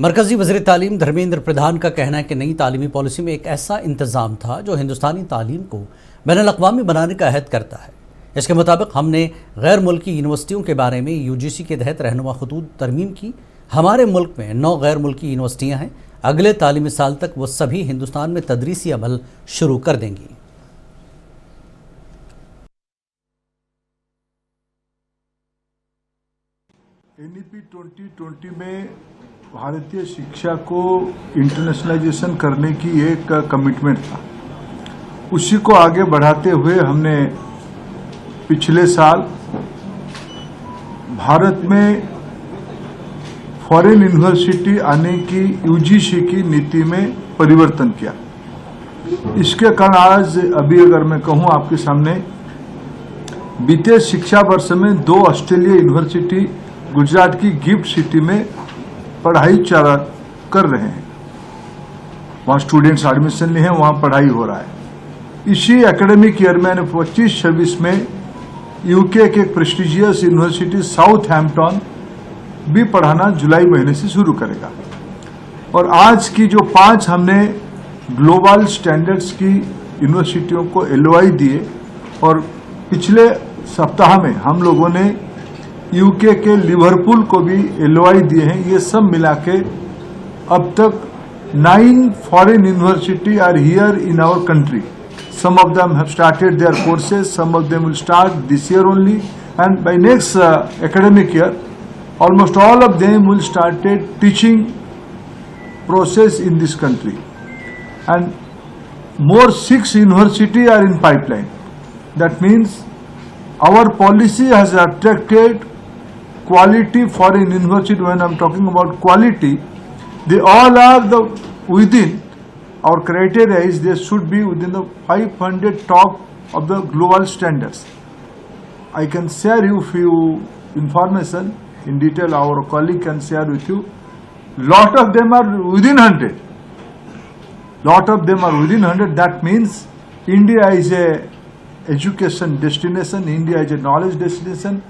मरकजी वज़ीर तालीम धर्मेंद्र प्रधान का कहना है कि नई तालीमी पॉलिसी में एक ऐसा इंतज़ाम था जो हिंदुस्तानी तालीम को बैनुल-अक़वामी बनाने का अहद करता है। इसके मुताबिक हमने गैर मुल्की यूनिवर्सिटियों के बारे में UGC के तहत रहनुमा खतूत तरमीम की। हमारे मुल्क में 9 गैर मुल्की यूनिवर्सिटियाँ हैं। अगले तालीमी साल तक वो सभी हिंदुस्तान में तदरीसी अमल शुरू कर देंगी। NEP 2020 में भारतीय शिक्षा को इंटरनेशनलाइजेशन करने की एक कमिटमेंट था। उसी को आगे बढ़ाते हुए हमने पिछले साल भारत में फॉरेन यूनिवर्सिटी आने की UGC की नीति में परिवर्तन किया। इसके कारण आज अभी अगर मैं कहूं आपके सामने, बीते शिक्षा वर्ष में 2 ऑस्ट्रेलिया यूनिवर्सिटी गुजरात की गिफ्ट सिटी में पढ़ाई कर रहे हैं। वहां स्टूडेंट्स एडमिशन लिए हैं, वहां पढ़ाई हो रहा है। इसी एकेडमिक ईयर में 25-26 में UK के एक प्रेस्टिजियस यूनिवर्सिटी साउथहैम्पटन भी पढ़ाना जुलाई महीने से शुरू करेगा। और आज की जो 5 हमने ग्लोबल स्टैंडर्ड्स की यूनिवर्सिटियों को LOI दिए, और पिछले सप्ताह में हम लोगों ने UK के लिवरपूल को भी LOI दिए हैं। ये सब मिला के अब तक 9 foreign university are here in our country. Some of them have started their courses, some of them will start this year only, and by next academic year almost all of them will started teaching process in this country, and more 6 university are in pipeline. That means our policy has attracted quality foreign university. When I'm talking about quality, they all are within our criteria is they should be within the 500 top of the global standards. I can share you few information in detail. Our colleague can share with you. Lot of them are within 100. Lot of them are within 100. That means India is a education destination. India is a knowledge destination.